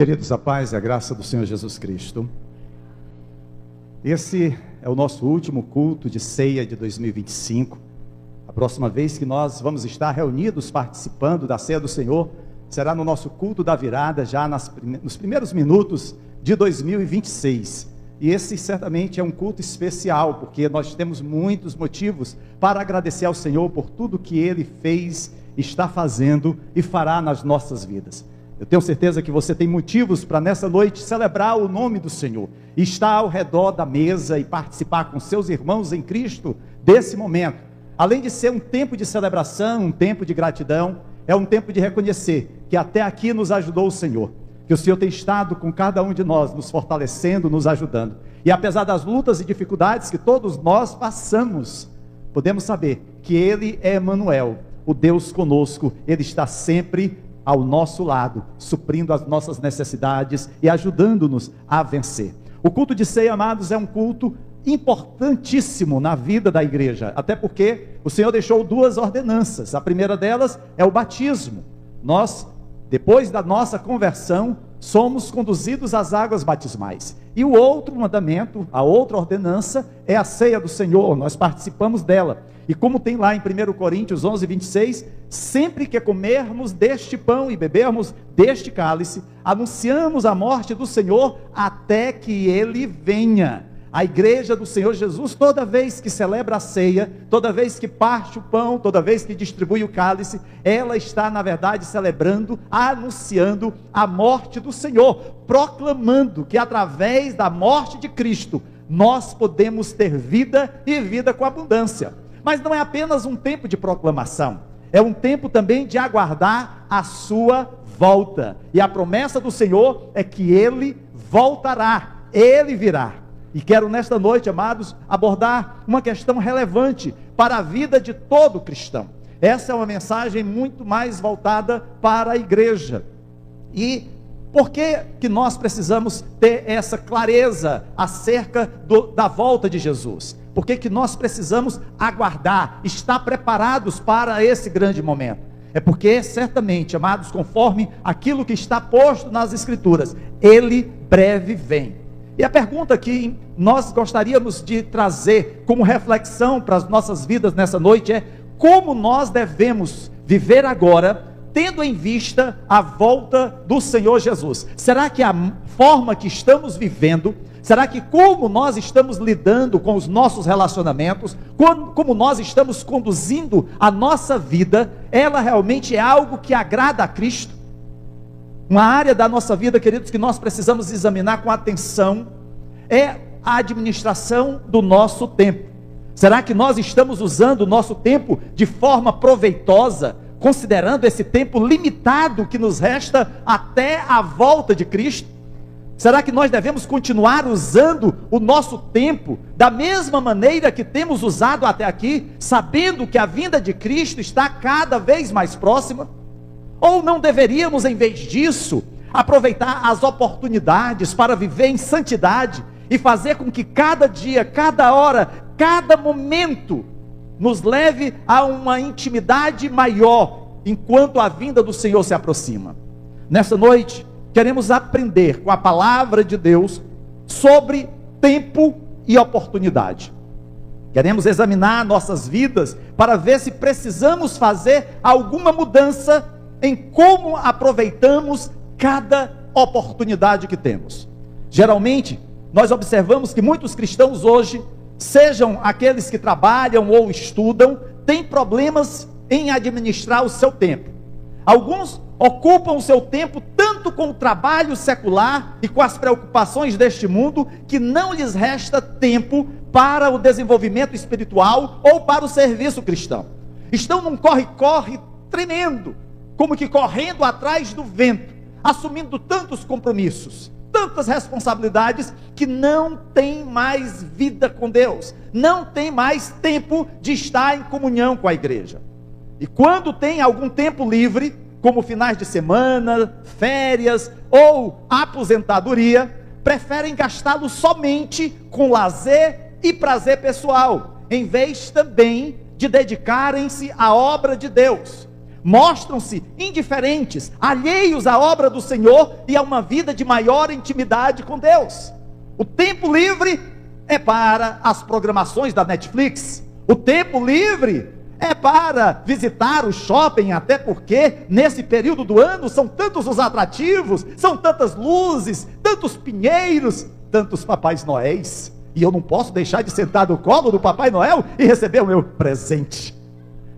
Queridos, a paz e a graça do Senhor Jesus Cristo. Esse é o nosso último culto de ceia de 2025. A próxima vez que nós vamos estar reunidos participando da ceia do Senhor será no nosso culto da virada, já nos primeiros minutos de 2026. E esse certamente é um culto especial, porque nós temos muitos motivos para agradecer ao Senhor por tudo que Ele fez, está fazendo e fará nas nossas vidas. Eu tenho certeza que você tem motivos para nessa noite celebrar o nome do Senhor, estar ao redor da mesa e participar com seus irmãos em Cristo desse momento. Além de ser um tempo de celebração, um tempo de gratidão, é um tempo de reconhecer que até aqui nos ajudou o Senhor, que o Senhor tem estado com cada um de nós, nos fortalecendo, nos ajudando. E apesar das lutas e dificuldades que todos nós passamos, podemos saber que Ele é Emanuel, o Deus conosco. Ele está sempre ao nosso lado, suprindo as nossas necessidades e ajudando-nos a vencer. O culto de ceia, amados, é um culto importantíssimo na vida da igreja, até porque o Senhor deixou duas ordenanças. A primeira delas é o batismo. Nós, depois da nossa conversão, somos conduzidos às águas batismais. E o outro mandamento, a outra ordenança, é a ceia do Senhor. Nós participamos dela. E como tem lá em 1 Coríntios 11, 26, sempre que comermos deste pão e bebermos deste cálice, anunciamos a morte do Senhor até que Ele venha. A igreja do Senhor Jesus, toda vez que celebra a ceia, toda vez que parte o pão, toda vez que distribui o cálice, ela está, na verdade, celebrando, anunciando a morte do Senhor, proclamando que através da morte de Cristo, nós podemos ter vida e vida com abundância. Mas não é apenas um tempo de proclamação, é um tempo também de aguardar a sua volta. E a promessa do Senhor é que Ele voltará, Ele virá. E quero nesta noite, amados, abordar uma questão relevante para a vida de todo cristão. Essa é uma mensagem muito mais voltada para a igreja. E por que nós precisamos ter essa clareza acerca da volta de Jesus? Por que nós precisamos aguardar, estar preparados para esse grande momento? É porque certamente, amados, conforme aquilo que está posto nas Escrituras, Ele breve vem. E a pergunta que nós gostaríamos de trazer como reflexão para as nossas vidas nessa noite é: como nós devemos viver agora, tendo em vista a volta do Senhor Jesus? Será que a forma que estamos vivendo, será que como nós estamos lidando com os nossos relacionamentos, como nós estamos conduzindo a nossa vida, ela realmente é algo que agrada a Cristo? Uma área da nossa vida, queridos, que nós precisamos examinar com atenção é a administração do nosso tempo. Será que nós estamos usando o nosso tempo de forma proveitosa, considerando esse tempo limitado que nos resta até a volta de Cristo? Será que nós devemos continuar usando o nosso tempo da mesma maneira que temos usado até aqui, sabendo que a vinda de Cristo está cada vez mais próxima? Ou não deveríamos, em vez disso, aproveitar as oportunidades para viver em santidade e fazer com que cada dia, cada hora, cada momento nos leve a uma intimidade maior enquanto a vinda do Senhor se aproxima? Nessa noite, queremos aprender com a palavra de Deus sobre tempo e oportunidade. Queremos examinar nossas vidas para ver se precisamos fazer alguma mudança em como aproveitamos cada oportunidade que temos. Geralmente, nós observamos que muitos cristãos hoje, sejam aqueles que trabalham ou estudam, têm problemas em administrar o seu tempo. Alguns ocupam o seu tempo tanto com o trabalho secular e com as preocupações deste mundo, que não lhes resta tempo para o desenvolvimento espiritual ou para o serviço cristão. Estão num corre-corre tremendo, como que correndo atrás do vento, assumindo tantos compromissos, tantas responsabilidades, que não tem mais vida com Deus, não tem mais tempo de estar em comunhão com a igreja. E quando tem algum tempo livre, como finais de semana, férias ou aposentadoria, preferem gastá-lo somente com lazer e prazer pessoal, em vez também de dedicarem-se à obra de Deus. mostram-se indiferentes, alheios à obra do Senhor e a uma vida de maior intimidade com Deus. O tempo livre é para as programações da Netflix, o tempo livre é para visitar o shopping, até porque nesse período do ano são tantos os atrativos, são tantas luzes, tantos pinheiros, tantos Papais Noéis, e eu não posso deixar de sentar no colo do Papai Noel e receber o meu presente.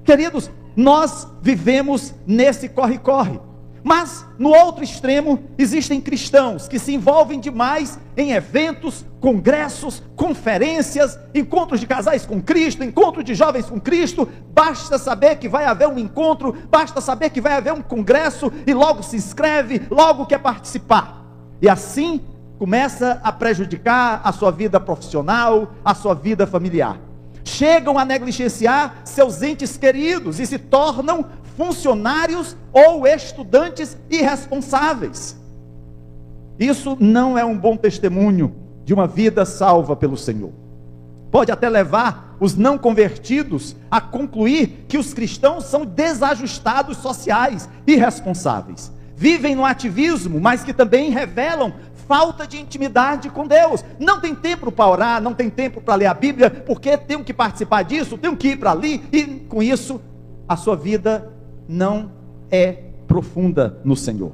Queridos, nós vivemos nesse corre-corre, mas no outro extremo existem cristãos que se envolvem demais em eventos, congressos, conferências, encontros de casais com Cristo, encontros de jovens com Cristo. Basta saber que vai haver um encontro, basta saber que vai haver um congresso e logo se inscreve, logo quer participar, e assim começa a prejudicar a sua vida profissional, a sua vida familiar. Chegam a negligenciar seus entes queridos e se tornam funcionários ou estudantes irresponsáveis. Isso não é um bom testemunho de uma vida salva pelo Senhor. Pode até levar os não convertidos a concluir que os cristãos são desajustados sociais, irresponsáveis. Vivem no ativismo, mas que também revelam falta de intimidade com Deus. Não tem tempo para orar, não tem tempo para ler a Bíblia, porque tenho que participar disso, tenho que ir para ali, e com isso a sua vida não é profunda no Senhor.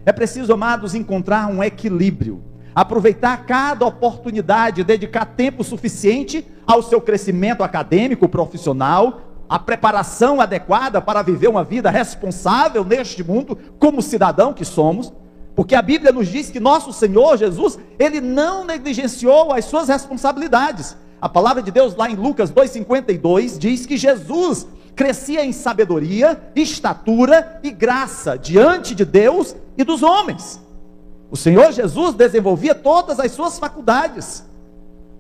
É preciso, amados, encontrar um equilíbrio, aproveitar cada oportunidade, dedicar tempo suficiente ao seu crescimento acadêmico, profissional, a preparação adequada para viver uma vida responsável neste mundo, como cidadão que somos, porque a Bíblia nos diz que nosso Senhor Jesus, Ele não negligenciou as suas responsabilidades. A palavra de Deus lá em Lucas 2,52 diz que Jesus crescia em sabedoria, estatura e graça diante de Deus e dos homens. O Senhor Jesus desenvolvia todas as suas faculdades,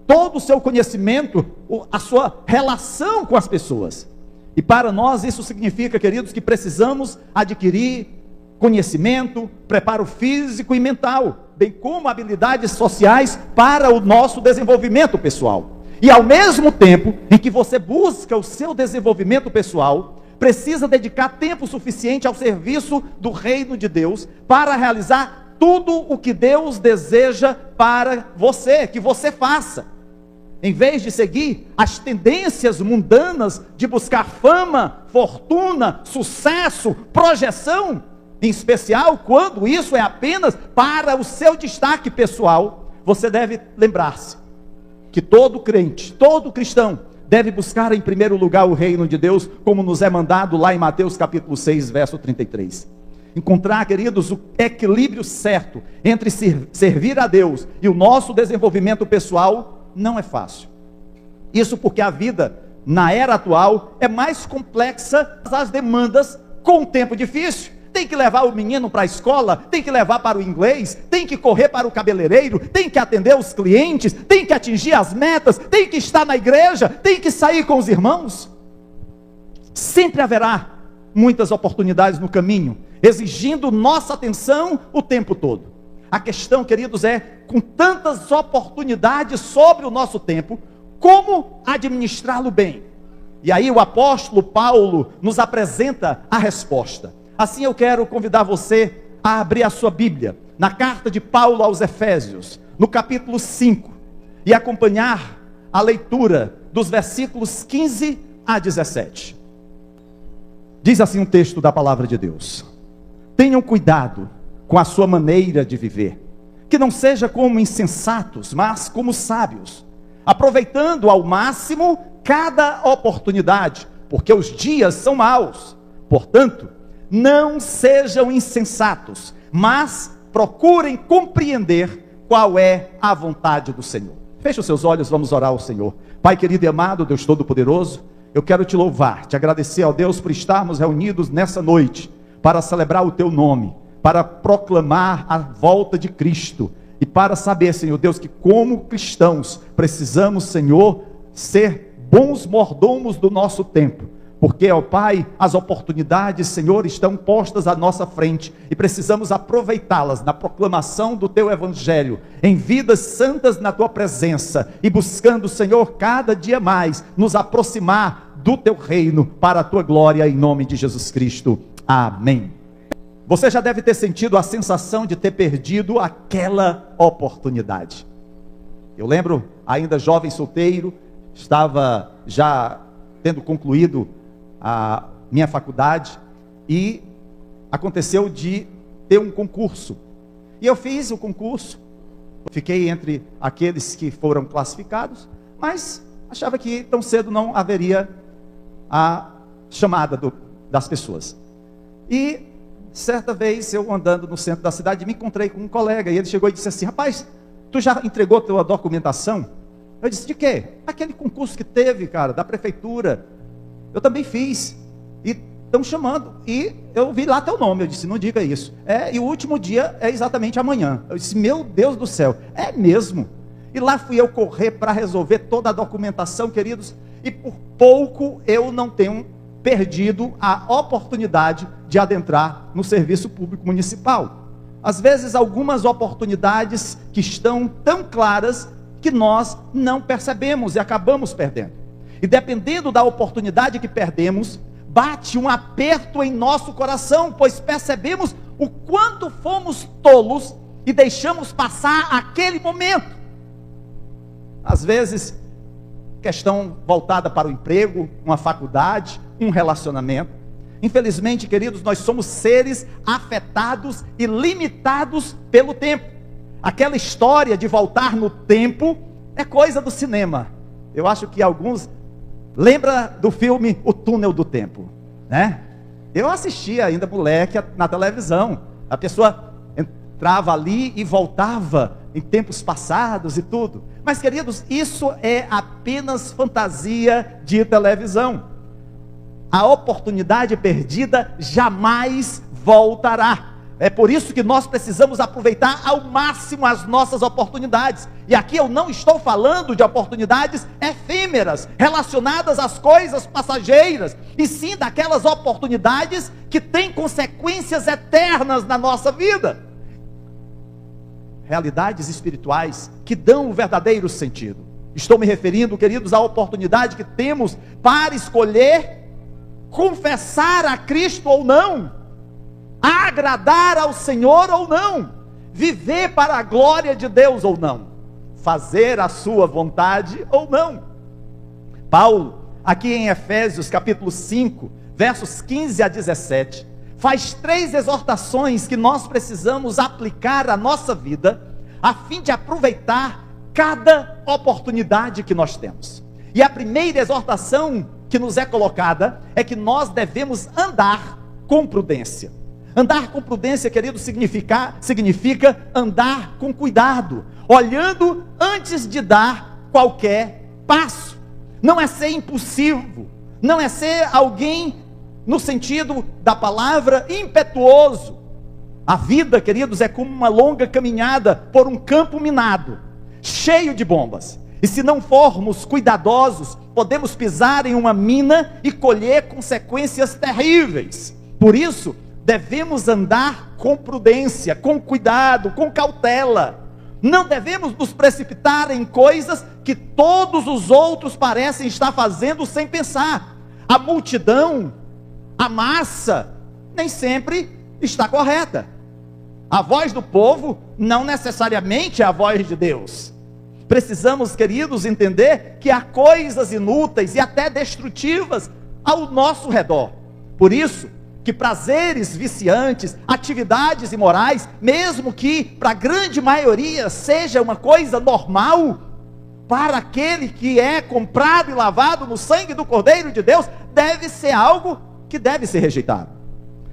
todo o seu conhecimento, a sua relação com as pessoas. E para nós isso significa, queridos, que precisamos adquirir conhecimento, preparo físico e mental, bem como habilidades sociais para o nosso desenvolvimento pessoal. E ao mesmo tempo em que você busca o seu desenvolvimento pessoal, precisa dedicar tempo suficiente ao serviço do reino de Deus para realizar tudo o que Deus deseja para você, que você faça. Em vez de seguir as tendências mundanas de buscar fama, fortuna, sucesso, projeção, em especial quando isso é apenas para o seu destaque pessoal, você deve lembrar-se que todo crente, todo cristão, deve buscar em primeiro lugar o reino de Deus, como nos é mandado lá em Mateus capítulo 6, verso 33. Encontrar, queridos, o equilíbrio certo entre servir a Deus e o nosso desenvolvimento pessoal não é fácil. Isso porque a vida na era atual é mais complexa, as demandas com um tempo difícil. Tem que levar o menino para a escola, tem que levar para o inglês, tem que correr para o cabeleireiro, tem que atender os clientes, tem que atingir as metas, tem que estar na igreja, tem que sair com os irmãos. Sempre haverá muitas oportunidades no caminho, exigindo nossa atenção o tempo todo. A questão, queridos, é, com tantas oportunidades sobre o nosso tempo, como administrá-lo bem? E aí o apóstolo Paulo nos apresenta a resposta. Assim eu quero convidar você a abrir a sua Bíblia, na carta de Paulo aos Efésios, no capítulo 5, e acompanhar a leitura dos versículos 15 a 17. Diz assim um texto da palavra de Deus: tenham cuidado com a sua maneira de viver, que não seja como insensatos, mas como sábios, aproveitando ao máximo cada oportunidade, porque os dias são maus. Portanto, não sejam insensatos, mas procurem compreender qual é a vontade do Senhor. Feche os seus olhos, vamos orar ao Senhor. Pai querido e amado, Deus Todo-Poderoso, eu quero te louvar, te agradecer, ó Deus, por estarmos reunidos nessa noite, para celebrar o teu nome, para proclamar a volta de Cristo, e para saber, Senhor Deus, que como cristãos, precisamos, Senhor, ser bons mordomos do nosso tempo, porque, ó Pai, as oportunidades, Senhor, estão postas à nossa frente, e precisamos aproveitá-las na proclamação do Teu Evangelho, em vidas santas na Tua presença, e buscando, Senhor, cada dia mais, nos aproximar do Teu reino, para a Tua glória, em nome de Jesus Cristo. Amém. Você já deve ter sentido a sensação de ter perdido aquela oportunidade. Eu lembro, ainda jovem solteiro, estava já tendo concluído a minha faculdade e aconteceu de ter um concurso. E eu fiz o concurso, fiquei entre aqueles que foram classificados, mas achava que tão cedo não haveria a chamada das pessoas. E certa vez eu andando no centro da cidade me encontrei com um colega e ele chegou e disse assim: rapaz, tu já entregou a tua documentação? Eu disse: de quê? Aquele concurso que teve, cara, da prefeitura. Eu também fiz. E estão chamando. E eu vi lá teu nome. Eu disse: não diga isso. E o último dia é exatamente amanhã. Eu disse: meu Deus do céu, é mesmo? E lá fui eu correr para resolver toda a documentação, queridos. E por pouco eu não tenho perdido a oportunidade de adentrar no serviço público municipal. Às vezes algumas oportunidades que estão tão claras que nós não percebemos e acabamos perdendo. E dependendo da oportunidade que perdemos, bate um aperto em nosso coração, pois percebemos o quanto fomos tolos e deixamos passar aquele momento. Às vezes, questão voltada para o emprego, uma faculdade, um relacionamento. Infelizmente, queridos, nós somos seres afetados e limitados pelo tempo. Aquela história de voltar no tempo é coisa do cinema. Eu acho que alguns lembram do filme O Túnel do Tempo, né? Eu assistia ainda moleque na televisão. A pessoa entrava ali e voltava em tempos passados e tudo. Mas, queridos, isso é apenas fantasia de televisão. A oportunidade perdida jamais voltará. É por isso que nós precisamos aproveitar ao máximo as nossas oportunidades. E aqui eu não estou falando de oportunidades efêmeras, relacionadas às coisas passageiras, e sim daquelas oportunidades que têm consequências eternas na nossa vida. Realidades espirituais que dão o verdadeiro sentido. Estou me referindo, queridos, à oportunidade que temos para escolher confessar a Cristo ou não, agradar ao Senhor ou não, viver para a glória de Deus ou não, fazer a sua vontade ou não. Paulo, aqui em Efésios capítulo 5, versos 15 a 17, faz 3 exortações que nós precisamos aplicar à nossa vida, a fim de aproveitar cada oportunidade que nós temos. E a primeira exortação que nos é colocada é que nós devemos andar com prudência. Andar com prudência, querido, significa andar com cuidado, olhando antes de dar qualquer passo. Não é ser impulsivo, não é ser alguém, no sentido da palavra, impetuoso. A vida, queridos, é como uma longa caminhada por um campo minado, cheio de bombas. E se não formos cuidadosos, podemos pisar em uma mina e colher consequências terríveis. Por isso, devemos andar com prudência, com cuidado, com cautela. Não devemos nos precipitar em coisas que todos os outros parecem estar fazendo sem pensar. A multidão, a massa, nem sempre está correta. A voz do povo não necessariamente é a voz de Deus. Precisamos, queridos, entender que há coisas inúteis e até destrutivas ao nosso redor. Por isso, que prazeres viciantes, atividades imorais, mesmo que para a grande maioria seja uma coisa normal, para aquele que é comprado e lavado no sangue do Cordeiro de Deus, deve ser algo que deve ser rejeitado.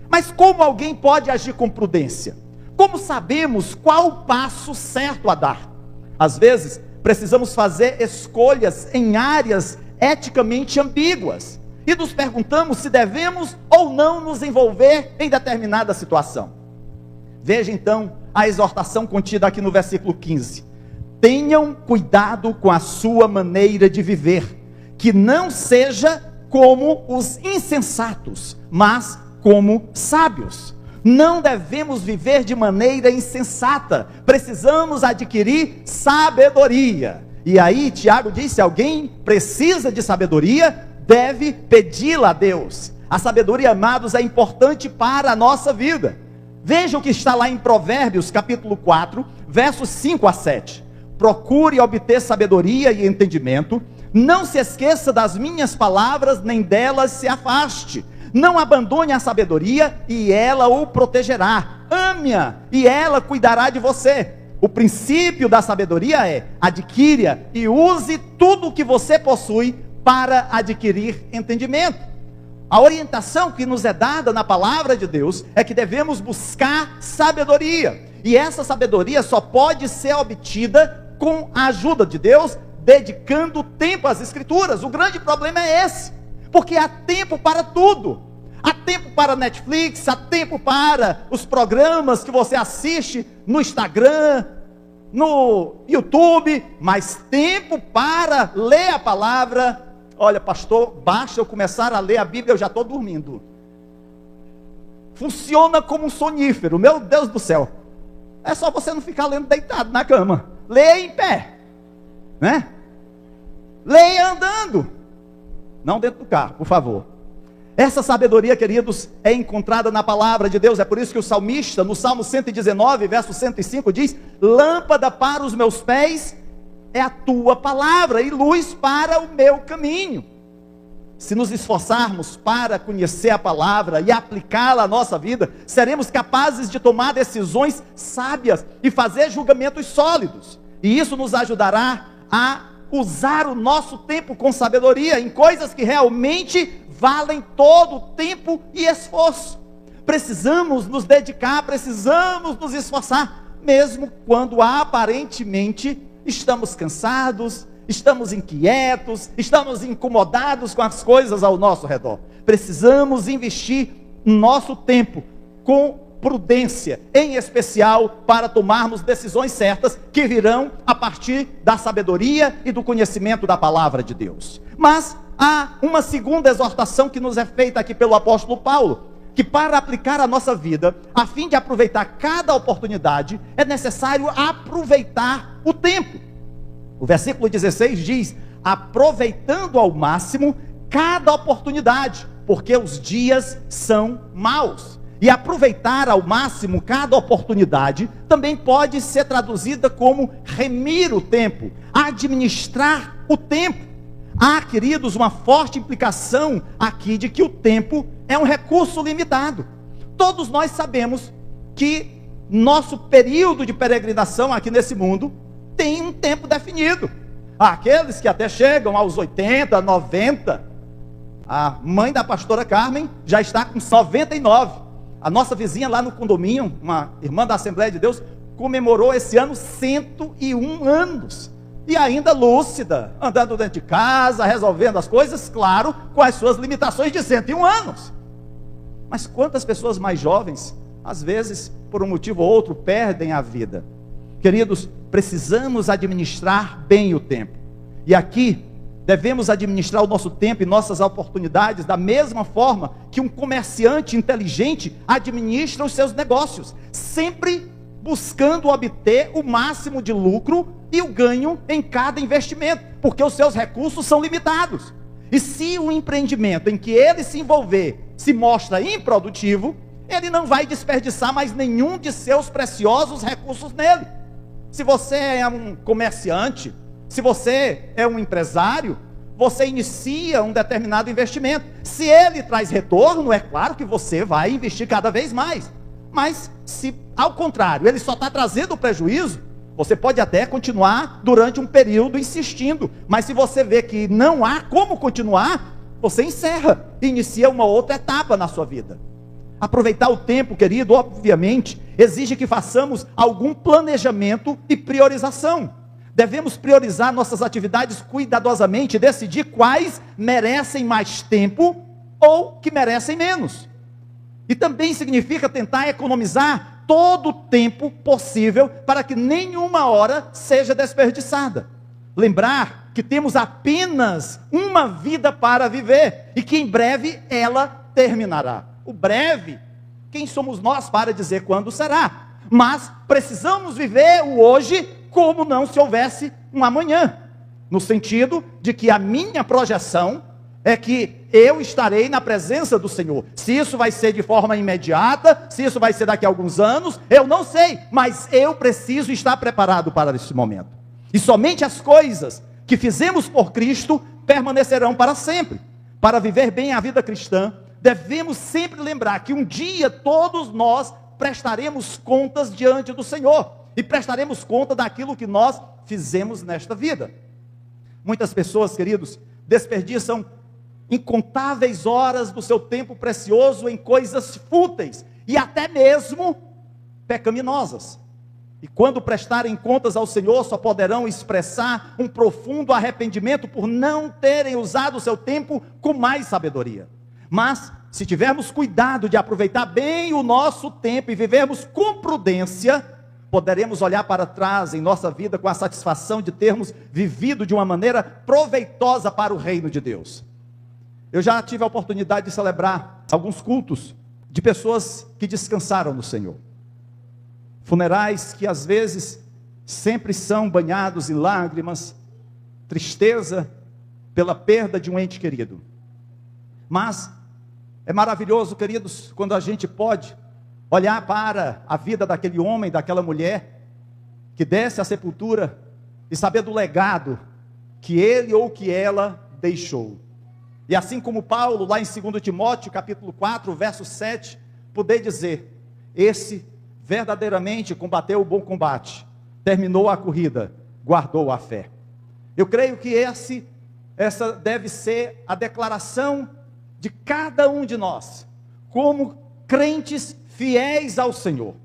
Mas como alguém pode agir com prudência? Como sabemos qual o passo certo a dar? Às vezes, precisamos fazer escolhas em áreas eticamente ambíguas, e nos perguntamos se devemos ou não nos envolver em determinada situação. Veja então a exortação contida aqui no versículo 15. Tenham cuidado com a sua maneira de viver, que não seja como os insensatos, mas como sábios. Não devemos viver de maneira insensata, precisamos adquirir sabedoria. E aí Tiago diz, se alguém precisa de sabedoria, deve pedi-la a Deus. A sabedoria, amados, é importante para a nossa vida. Veja o que está lá em Provérbios, capítulo 4, versos 5 a 7. Procure obter sabedoria e entendimento, não se esqueça das minhas palavras, nem delas se afaste. Não abandone a sabedoria, e ela o protegerá. Ame-a, e ela cuidará de você. O princípio da sabedoria é: adquire-a e use tudo o que você possui para adquirir entendimento. A orientação que nos é dada na palavra de Deus é que devemos buscar sabedoria, e essa sabedoria só pode ser obtida com a ajuda de Deus, dedicando tempo às Escrituras. O grande problema é esse, porque há tempo para tudo. Há tempo para Netflix, há tempo para os programas que você assiste no Instagram, no YouTube, mas tempo para ler a palavra. Olha, pastor, basta eu começar a ler a Bíblia, eu já estou dormindo. Funciona como um sonífero, meu Deus do céu. É só você não ficar lendo deitado na cama. Leia em pé, né? Leia andando, não dentro do carro, por favor. Essa sabedoria, queridos, é encontrada na palavra de Deus. É por isso que o salmista, no Salmo 119, verso 105, diz: lâmpada para os meus pés é a tua palavra, e luz para o meu caminho. Se nos esforçarmos para conhecer a palavra e aplicá-la à nossa vida, seremos capazes de tomar decisões sábias e fazer julgamentos sólidos. E isso nos ajudará a usar o nosso tempo com sabedoria, em coisas que realmente valem todo o tempo e esforço. Precisamos nos dedicar, precisamos nos esforçar, mesmo quando aparentemente estamos cansados, estamos inquietos, estamos incomodados com as coisas ao nosso redor. Precisamos investir nosso tempo com prudência, em especial para tomarmos decisões certas que virão a partir da sabedoria e do conhecimento da palavra de Deus. Mas há uma segunda exortação que nos é feita aqui pelo apóstolo Paulo, que para aplicar a nossa vida, a fim de aproveitar cada oportunidade, é necessário aproveitar o tempo. O versículo 16 diz: aproveitando ao máximo cada oportunidade, porque os dias são maus. E aproveitar ao máximo cada oportunidade também pode ser traduzida como remir o tempo, administrar o tempo. Há, queridos, uma forte implicação aqui de que o tempo é um recurso limitado. Todos nós sabemos que nosso período de peregrinação aqui nesse mundo tem um tempo definido. Há aqueles que até chegam aos 80, 90. A mãe da pastora Carmen já está com 99. A nossa vizinha lá no condomínio, uma irmã da Assembleia de Deus, comemorou esse ano 101 anos. E ainda lúcida, andando dentro de casa, resolvendo as coisas, claro, com as suas limitações de 101 anos. Mas quantas pessoas mais jovens, às vezes, por um motivo ou outro, perdem a vida? Queridos, precisamos administrar bem o tempo. E aqui, devemos administrar o nosso tempo e nossas oportunidades da mesma forma que um comerciante inteligente administra os seus negócios, sempre buscando obter o máximo de lucro e o ganho em cada investimento, porque os seus recursos são limitados. E se o empreendimento em que ele se envolver se mostra improdutivo, ele não vai desperdiçar mais nenhum de seus preciosos recursos nele. Se você é um comerciante, se você é um empresário, você inicia um determinado investimento. Se ele traz retorno, é claro que você vai investir cada vez mais. Mas se, ao contrário, ele só está trazendo prejuízo, você pode até continuar durante um período insistindo. Mas se você vê que não há como continuar, você encerra e inicia uma outra etapa na sua vida. Aproveitar o tempo, querido, obviamente, exige que façamos algum planejamento e priorização. Devemos priorizar nossas atividades cuidadosamente e decidir quais merecem mais tempo ou que merecem menos. E também significa tentar economizar todo o tempo possível para que nenhuma hora seja desperdiçada. Lembrar que temos apenas uma vida para viver e que em breve ela terminará. O breve, quem somos nós para dizer quando será? Mas precisamos viver o hoje como não se houvesse um amanhã, no sentido de que a minha projeção é que eu estarei na presença do Senhor. Se isso vai ser de forma imediata, se isso vai ser daqui a alguns anos, eu não sei, mas eu preciso estar preparado para esse momento. E somente as coisas que fizemos por Cristo permanecerão para sempre. Para viver bem a vida cristã, devemos sempre lembrar que um dia todos nós prestaremos contas diante do Senhor, e prestaremos conta daquilo que nós fizemos nesta vida. Muitas pessoas, queridos, desperdiçam incontáveis horas do seu tempo precioso em coisas fúteis e até mesmo pecaminosas. E quando prestarem contas ao Senhor, só poderão expressar um profundo arrependimento por não terem usado o seu tempo com mais sabedoria. Mas, se tivermos cuidado de aproveitar bem o nosso tempo e vivermos com prudência, poderemos olhar para trás em nossa vida com a satisfação de termos vivido de uma maneira proveitosa para o reino de Deus. Eu já tive a oportunidade de celebrar alguns cultos de pessoas que descansaram no Senhor. Funerais que às vezes sempre são banhados em lágrimas, tristeza pela perda de um ente querido. Mas é maravilhoso, queridos, quando a gente pode olhar para a vida daquele homem, daquela mulher, que desce à sepultura e saber do legado que ele ou que ela deixou. E assim como Paulo, lá em 2 Timóteo, capítulo 4, verso 7, poder dizer: esse verdadeiramente combateu o bom combate, terminou a corrida, guardou a fé. Eu creio que essa deve ser a declaração de cada um de nós, como crentes fiéis ao Senhor.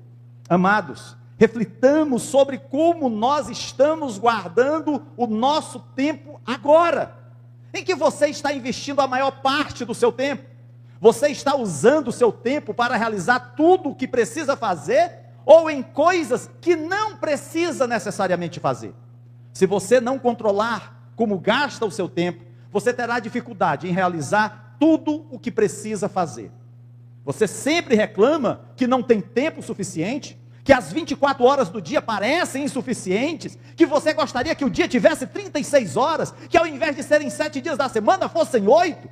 Amados, reflitamos sobre como nós estamos guardando o nosso tempo agora. Em que você está investindo a maior parte do seu tempo? Você está usando o seu tempo para realizar tudo o que precisa fazer, ou em coisas que não precisa necessariamente fazer? Se você não controlar como gasta o seu tempo, você terá dificuldade em realizar tudo o que precisa fazer. Você sempre reclama que não tem tempo suficiente, que as 24 horas do dia parecem insuficientes, que você gostaria que o dia tivesse 36 horas, que ao invés de serem 7 dias da semana, fossem 8.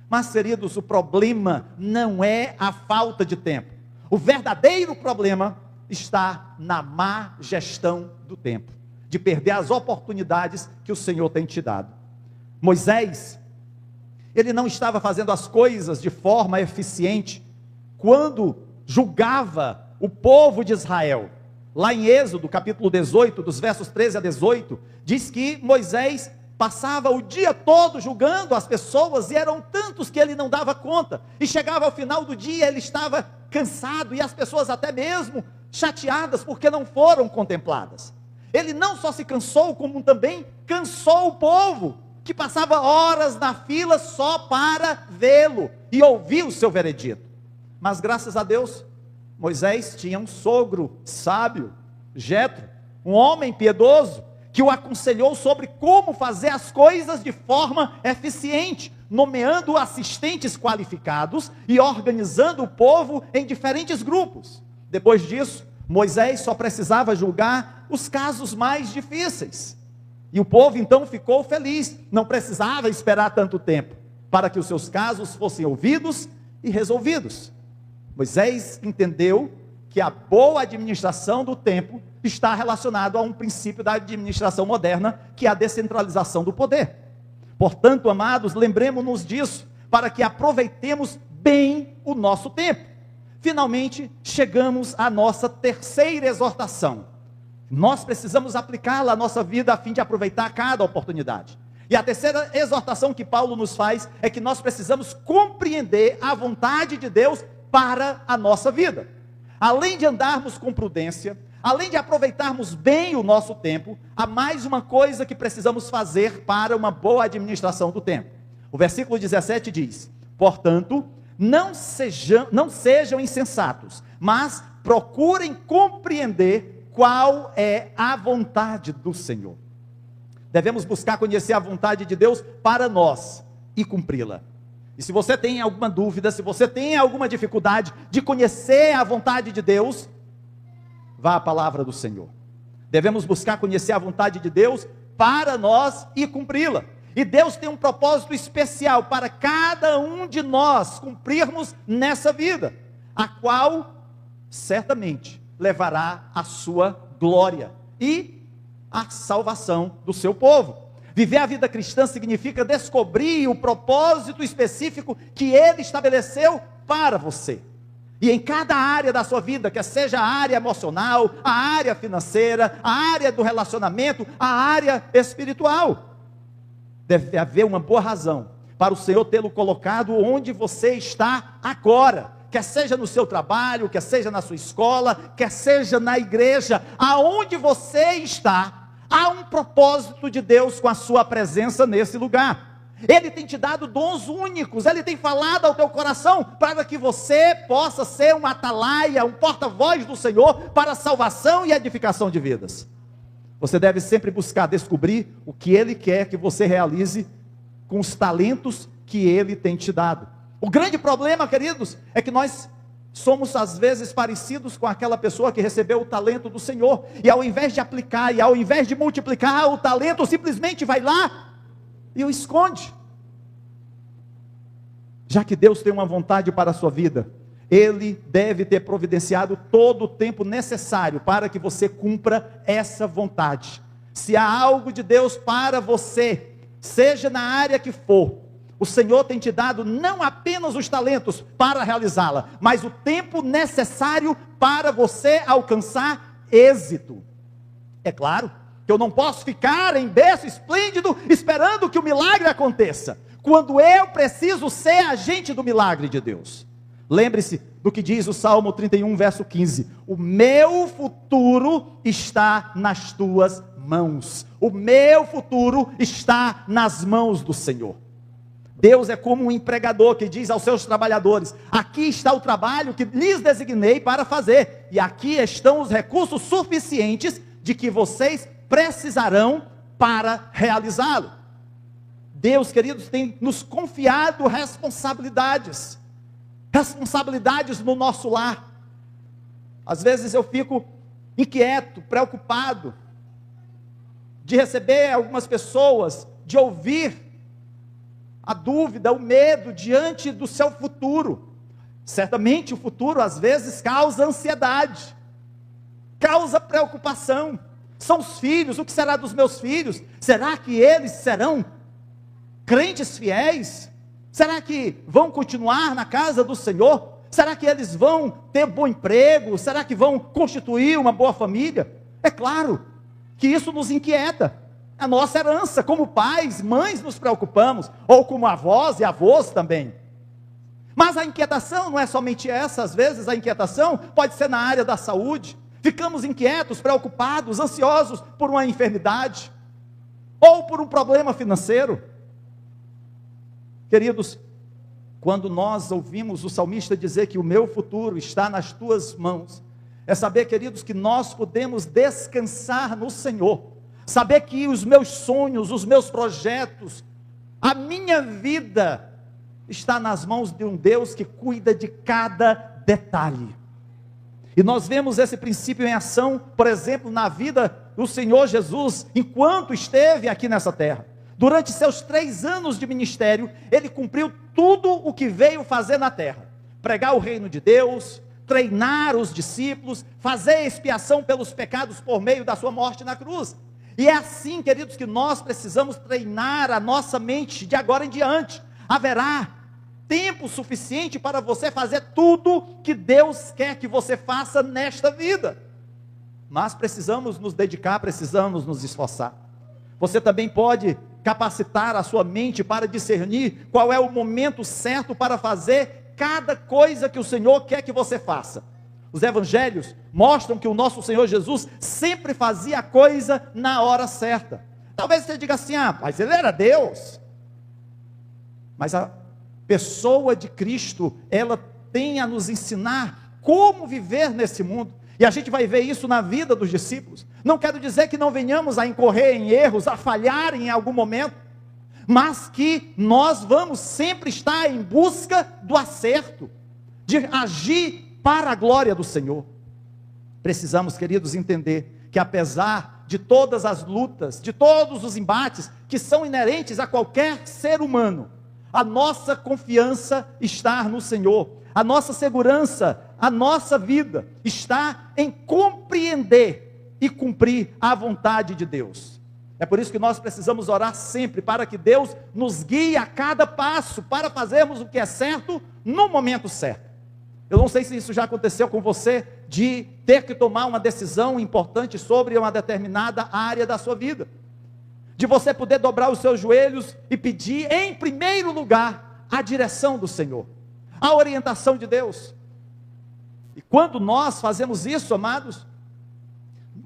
Mas, queridos, o problema não é a falta de tempo. O verdadeiro problema está na má gestão do tempo, de perder as oportunidades que o Senhor tem te dado. Moisés, ele não estava fazendo as coisas de forma eficiente quando julgava o povo de Israel. Lá em Êxodo, capítulo 18, dos versos 13 a 18, diz que Moisés passava o dia todo julgando as pessoas, e eram tantos que ele não dava conta, e chegava ao final do dia, ele estava cansado, e as pessoas até mesmo chateadas, porque não foram contempladas. Ele não só se cansou, como também cansou o povo, que passava horas na fila só para vê-lo, e ouvir o seu veredito. Mas graças a Deus, Moisés tinha um sogro sábio, Jetro, um homem piedoso, que o aconselhou sobre como fazer as coisas de forma eficiente, nomeando assistentes qualificados e organizando o povo em diferentes grupos. Depois disso, Moisés só precisava julgar os casos mais difíceis, e o povo então ficou feliz, não precisava esperar tanto tempo, para que os seus casos fossem ouvidos e resolvidos. Moisés entendeu que a boa administração do tempo está relacionado a um princípio da administração moderna, que é a descentralização do poder. Portanto, amados, lembremos-nos disso, para que aproveitemos bem o nosso tempo. Finalmente, chegamos à nossa terceira exortação. Nós precisamos aplicá-la à nossa vida a fim de aproveitar cada oportunidade. E a terceira exortação que Paulo nos faz é que nós precisamos compreender a vontade de Deus para a nossa vida. Além de andarmos com prudência, além de aproveitarmos bem o nosso tempo, há mais uma coisa que precisamos fazer para uma boa administração do tempo. O versículo 17 diz: portanto, não sejam insensatos, mas procurem compreender qual é a vontade do Senhor. Devemos buscar conhecer a vontade de Deus para nós e cumpri-la. E se você tem alguma dúvida, se você tem alguma dificuldade de conhecer a vontade de Deus, vá à palavra do Senhor. Devemos buscar conhecer a vontade de Deus para nós e cumpri-la. E Deus tem um propósito especial para cada um de nós cumprirmos nessa vida, a qual certamente levará a sua glória e a salvação do seu povo. Viver a vida cristã significa descobrir o propósito específico que Ele estabeleceu para você. E em cada área da sua vida, quer seja a área emocional, a área financeira, a área do relacionamento, a área espiritual, deve haver uma boa razão para o Senhor tê-lo colocado onde você está agora. Quer seja no seu trabalho, quer seja na sua escola, quer seja na igreja, aonde você está, há um propósito de Deus com a sua presença nesse lugar. Ele tem te dado dons únicos, Ele tem falado ao teu coração, para que você possa ser um atalaia, um porta-voz do Senhor, para a salvação e edificação de vidas. Você deve sempre buscar descobrir o que Ele quer que você realize com os talentos que Ele tem te dado. O grande problema, queridos, é que nós somos às vezes parecidos com aquela pessoa que recebeu o talento do Senhor, e ao invés de aplicar, e ao invés de multiplicar o talento, simplesmente vai lá e o esconde. Já que Deus tem uma vontade para a sua vida, Ele deve ter providenciado todo o tempo necessário para que você cumpra essa vontade. Se há algo de Deus para você, seja na área que for, o Senhor tem te dado não apenas os talentos para realizá-la, mas o tempo necessário para você alcançar êxito. É claro que eu não posso ficar em berço esplêndido esperando que o milagre aconteça, quando eu preciso ser agente do milagre de Deus. Lembre-se do que diz o Salmo 31, verso 15: o meu futuro está nas tuas mãos. O meu futuro está nas mãos do Senhor. Deus é como um empregador que diz aos seus trabalhadores: aqui está o trabalho que lhes designei para fazer, e aqui estão os recursos suficientes de que vocês precisarão para realizá-lo. Deus, queridos, tem nos confiado responsabilidades no nosso lar. Às vezes eu fico inquieto, preocupado, de receber algumas pessoas, de ouvir a dúvida, o medo diante do seu futuro. Certamente o futuro às vezes causa ansiedade, causa preocupação. São os filhos, o que será dos meus filhos? Será que eles serão crentes fiéis? Será que vão continuar na casa do Senhor? Será que eles vão ter bom emprego? Será que vão constituir uma boa família? É claro que isso nos inquieta. A nossa herança, como pais, mães, nos preocupamos, ou como avós e avós também. Mas a inquietação não é somente essa. Às vezes a inquietação pode ser na área da saúde. Ficamos inquietos, preocupados, ansiosos por uma enfermidade, ou por um problema financeiro. Queridos, quando nós ouvimos o salmista dizer que o meu futuro está nas tuas mãos, é saber, queridos, que nós podemos descansar no Senhor. Saber que os meus sonhos, os meus projetos, a minha vida está nas mãos de um Deus que cuida de cada detalhe. E nós vemos esse princípio em ação, por exemplo, na vida do Senhor Jesus, enquanto esteve aqui nessa terra. Durante seus 3 anos de ministério, Ele cumpriu tudo o que veio fazer na terra: pregar o reino de Deus, treinar os discípulos, fazer expiação pelos pecados por meio da sua morte na cruz. E é assim, queridos, que nós precisamos treinar a nossa mente de agora em diante. Haverá tempo suficiente para você fazer tudo que Deus quer que você faça nesta vida. Mas precisamos nos dedicar, precisamos nos esforçar. Você também pode capacitar a sua mente para discernir qual é o momento certo para fazer cada coisa que o Senhor quer que você faça. Os evangelhos mostram que o nosso Senhor Jesus sempre fazia a coisa na hora certa. Talvez você diga assim: mas Ele era Deus. Mas a pessoa de Cristo, ela tem a nos ensinar como viver nesse mundo. E a gente vai ver isso na vida dos discípulos. Não quero dizer que não venhamos a incorrer em erros, a falhar em algum momento, mas que nós vamos sempre estar em busca do acerto, de agir para a glória do Senhor. Precisamos, queridos, entender que apesar de todas as lutas, de todos os embates que são inerentes a qualquer ser humano, a nossa confiança está no Senhor, a nossa segurança, a nossa vida está em compreender e cumprir a vontade de Deus. É por isso que nós precisamos orar sempre, para que Deus nos guie a cada passo, para fazermos o que é certo, no momento certo. Eu não sei se isso já aconteceu com você, de ter que tomar uma decisão importante sobre uma determinada área da sua vida, de você poder dobrar os seus joelhos e pedir, em primeiro lugar, a direção do Senhor, a orientação de Deus. E quando nós fazemos isso, amados,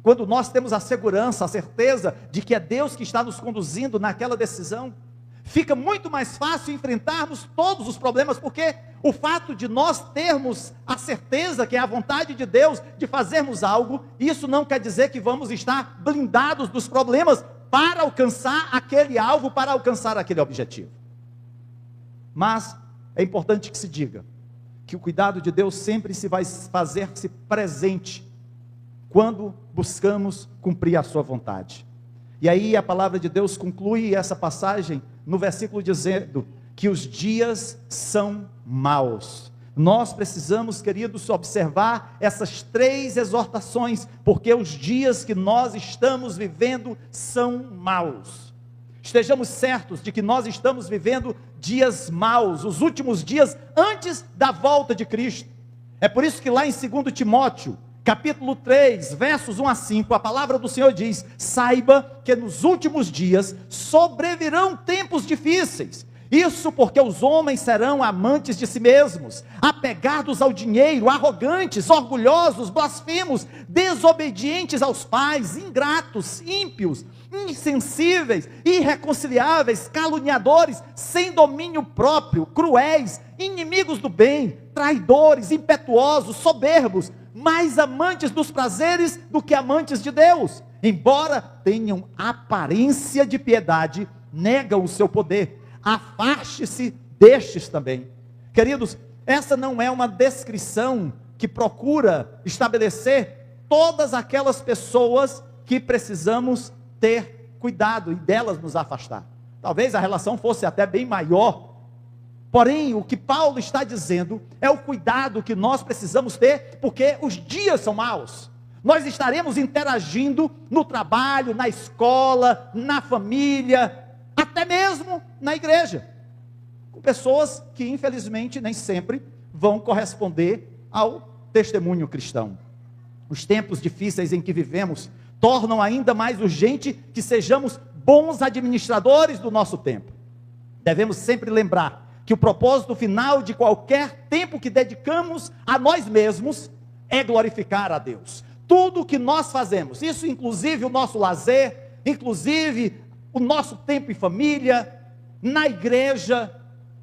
quando nós temos a segurança, a certeza de que é Deus que está nos conduzindo naquela decisão, fica muito mais fácil enfrentarmos todos os problemas, porque o fato de nós termos a certeza que é a vontade de Deus de fazermos algo, isso não quer dizer que vamos estar blindados dos problemas para alcançar aquele alvo, para alcançar aquele objetivo. Mas é importante que se diga que o cuidado de Deus sempre se vai fazer-se presente quando buscamos cumprir a sua vontade. E aí a palavra de Deus conclui essa passagem no versículo dizendo que os dias são maus. Nós precisamos, queridos, observar essas 3 exortações, porque os dias que nós estamos vivendo são maus. Estejamos certos de que nós estamos vivendo dias maus, os últimos dias antes da volta de Cristo. É por isso que lá em 2 Timóteo, capítulo 3, versos 1 a 5, a palavra do Senhor diz: saiba que nos últimos dias sobrevirão tempos difíceis. Isso porque os homens serão amantes de si mesmos, apegados ao dinheiro, arrogantes, orgulhosos, blasfemos, desobedientes aos pais, ingratos, ímpios, insensíveis, irreconciliáveis, caluniadores, sem domínio próprio, cruéis, inimigos do bem, traidores, impetuosos, soberbos, mais amantes dos prazeres do que amantes de Deus. Embora tenham aparência de piedade, negam o seu poder. Afaste-se destes também. Queridos, essa não é uma descrição que procura estabelecer todas aquelas pessoas que precisamos ter cuidado e delas nos afastar. Talvez a relação fosse até bem maior. Porém, o que Paulo está dizendo é o cuidado que nós precisamos ter, porque os dias são maus. Nós estaremos interagindo no trabalho, na escola, na família, até mesmo na igreja, com pessoas que infelizmente nem sempre vão corresponder ao testemunho cristão. Os tempos difíceis em que vivemos tornam ainda mais urgente que sejamos bons administradores do nosso tempo. Devemos sempre lembrar que o propósito final de qualquer tempo que dedicamos a nós mesmos é glorificar a Deus. Tudo que nós fazemos, isso inclusive o nosso lazer, inclusive o nosso tempo em família, na igreja,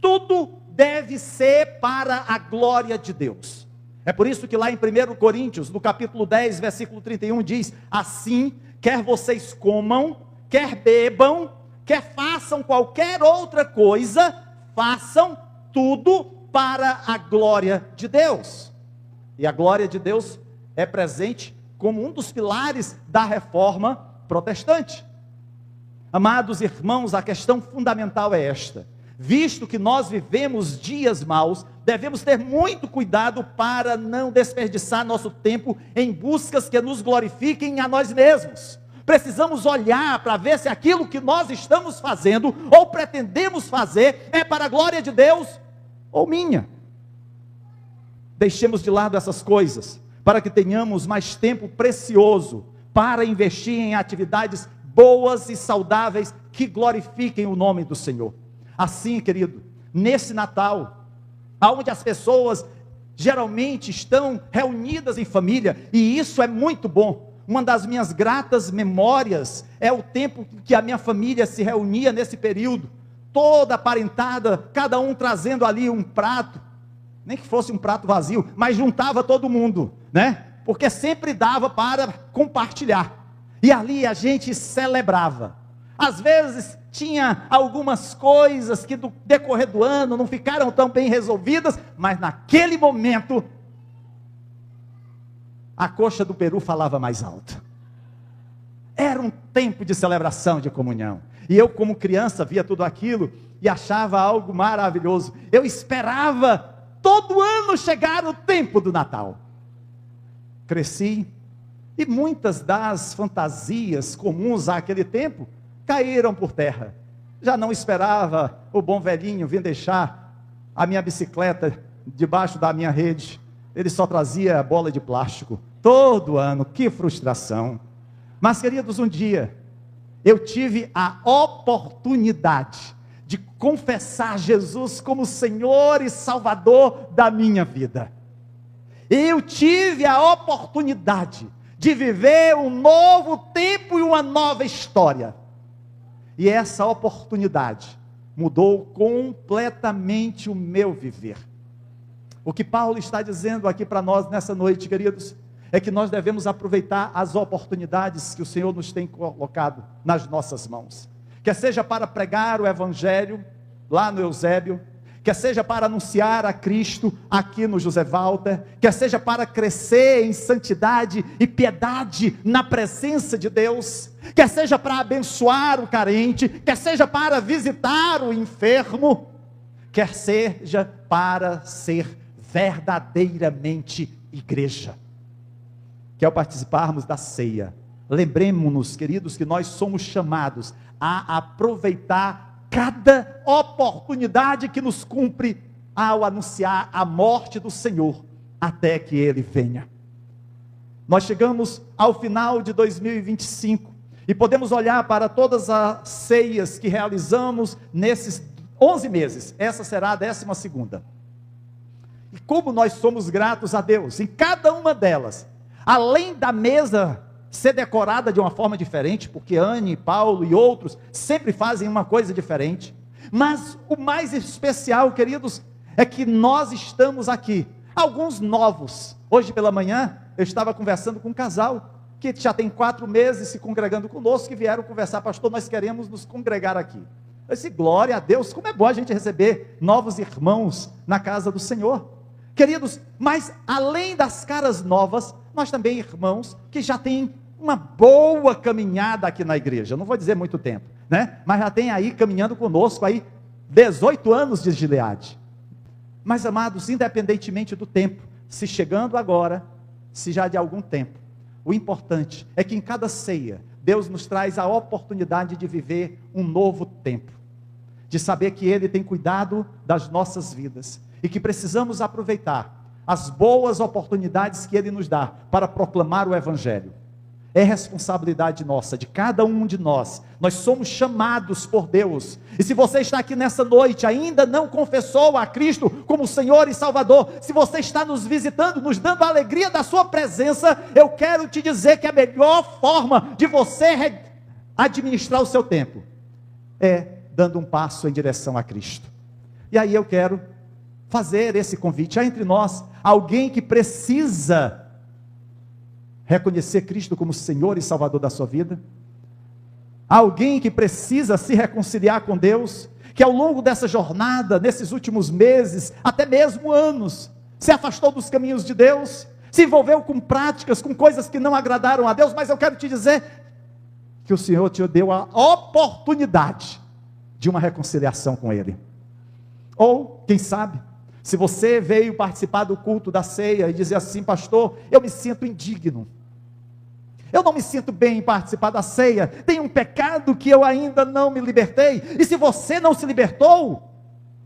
tudo deve ser para a glória de Deus. É por isso que lá em 1 Coríntios, no capítulo 10, versículo 31, diz: assim, quer vocês comam, quer bebam, quer façam qualquer outra coisa, façam tudo para a glória de Deus. E a glória de Deus é presente como um dos pilares da reforma protestante. Amados irmãos, a questão fundamental é esta: visto que nós vivemos dias maus, devemos ter muito cuidado para não desperdiçar nosso tempo em buscas que nos glorifiquem a nós mesmos. Precisamos olhar para ver se aquilo que nós estamos fazendo, ou pretendemos fazer, é para a glória de Deus, ou minha. Deixemos de lado essas coisas, para que tenhamos mais tempo precioso, para investir em atividades boas e saudáveis, que glorifiquem o nome do Senhor. Assim, querido, nesse Natal, onde as pessoas geralmente estão reunidas em família, e isso é muito bom. Uma das minhas gratas memórias é o tempo que a minha família se reunia nesse período, toda aparentada, cada um trazendo ali um prato, nem que fosse um prato vazio, mas juntava todo mundo, né? Porque sempre dava para compartilhar. E ali a gente celebrava. Às vezes tinha algumas coisas que no decorrer do ano não ficaram tão bem resolvidas, mas naquele momento a coxa do peru falava mais alto. Era um tempo de celebração, de comunhão. E eu, como criança, via tudo aquilo e achava algo maravilhoso. Eu esperava todo ano chegar o tempo do Natal. Cresci e muitas das fantasias comuns àquele tempo caíram por terra. Já não esperava o bom velhinho vir deixar a minha bicicleta debaixo da minha rede. Ele só trazia a bola de plástico. Todo ano, que frustração. Mas, queridos, um dia, eu tive a oportunidade de confessar Jesus como Senhor e Salvador da minha vida. Eu tive a oportunidade de viver um novo tempo e uma nova história. E essa oportunidade mudou completamente o meu viver. O que Paulo está dizendo aqui para nós nessa noite, queridos, é que nós devemos aproveitar as oportunidades que o Senhor nos tem colocado nas nossas mãos. Quer seja para pregar o Evangelho lá no Eusébio, quer seja para anunciar a Cristo aqui no José Walter, quer seja para crescer em santidade e piedade na presença de Deus, quer seja para abençoar o carente, quer seja para visitar o enfermo, quer seja para ser verdadeiramente igreja. Que ao participarmos da ceia, lembremos-nos, queridos, que nós somos chamados a aproveitar cada oportunidade que nos cumpre ao anunciar a morte do Senhor, até que Ele venha. Nós chegamos ao final de 2025, e podemos olhar para todas as ceias que realizamos nesses 11 meses, essa será a 12ª, e como nós somos gratos a Deus, em cada uma delas, além da mesa ser decorada de uma forma diferente, porque Anne, Paulo e outros sempre fazem uma coisa diferente, mas o mais especial, queridos, é que nós estamos aqui, alguns novos. Hoje pela manhã, eu estava conversando com um casal, que já tem 4 meses se congregando conosco, que vieram conversar: pastor, nós queremos nos congregar aqui. Eu disse: glória a Deus, como é bom a gente receber novos irmãos na casa do Senhor. Queridos, mas além das caras novas, nós também irmãos que já têm uma boa caminhada aqui na igreja, não vou dizer muito tempo, né? Mas já tem aí caminhando conosco aí 18 anos de Gileade. Mas, amados, independentemente do tempo, se chegando agora, se já de algum tempo, o importante é que em cada ceia, Deus nos traz a oportunidade de viver um novo tempo, de saber que Ele tem cuidado das nossas vidas, e que precisamos aproveitar as boas oportunidades que Ele nos dá, para proclamar o Evangelho. É responsabilidade nossa, de cada um de nós. Nós somos chamados por Deus. E se você está aqui nessa noite, ainda não confessou a Cristo como Senhor e Salvador, se você está nos visitando, nos dando a alegria da sua presença, eu quero te dizer que a melhor forma de você administrar o seu tempo é dando um passo em direção a Cristo. E aí eu quero fazer esse convite. Há entre nós alguém que precisa reconhecer Cristo como Senhor e Salvador da sua vida? Alguém que precisa se reconciliar com Deus, que ao longo dessa jornada, nesses últimos meses, até mesmo anos, se afastou dos caminhos de Deus, se envolveu com práticas, com coisas que não agradaram a Deus? Mas eu quero te dizer que o Senhor te deu a oportunidade de uma reconciliação com Ele. Ou, quem sabe, se você veio participar do culto da ceia e dizer assim: pastor, eu me sinto indigno, eu não me sinto bem em participar da ceia, tem um pecado que eu ainda não me libertei. E se você não se libertou,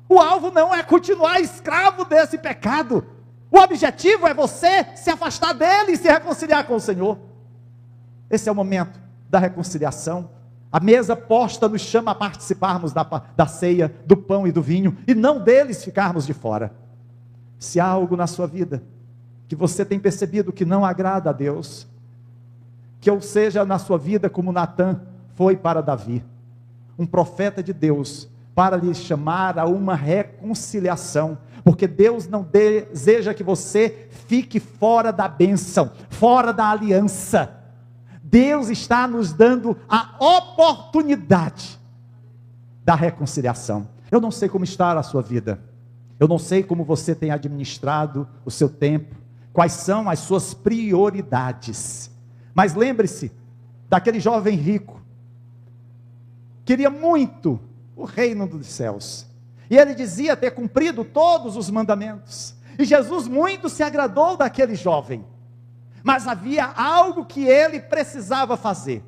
o alvo não é continuar escravo desse pecado, o objetivo é você se afastar dele e se reconciliar com o Senhor. Esse é o momento da reconciliação. A mesa posta nos chama a participarmos da ceia, do pão e do vinho, e não deles ficarmos de fora. Se há algo na sua vida que você tem percebido que não agrada a Deus, que ou seja na sua vida como Natã foi para Davi, um profeta de Deus, para lhe chamar a uma reconciliação, porque Deus não deseja que você fique fora da bênção, fora da aliança. Deus está nos dando a oportunidade da reconciliação. Eu não sei como está a sua vida, eu não sei como você tem administrado o seu tempo, quais são as suas prioridades, mas lembre-se daquele jovem rico, queria muito o reino dos céus, e ele dizia ter cumprido todos os mandamentos, e Jesus muito se agradou daquele jovem, mas havia algo que ele precisava fazer,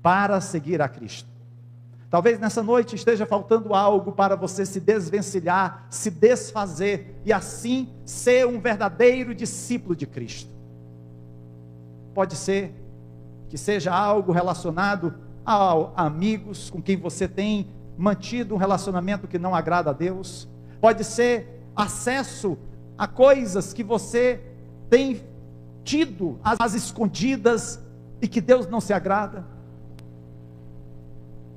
para seguir a Cristo. Talvez nessa noite esteja faltando algo para você se desvencilhar, se desfazer, e assim ser um verdadeiro discípulo de Cristo. Pode ser que seja algo relacionado a amigos com quem você tem mantido um relacionamento que não agrada a Deus. Pode ser acesso a coisas que você tem tido às escondidas e que Deus não se agrada.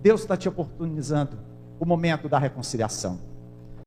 Deus está te oportunizando o momento da reconciliação.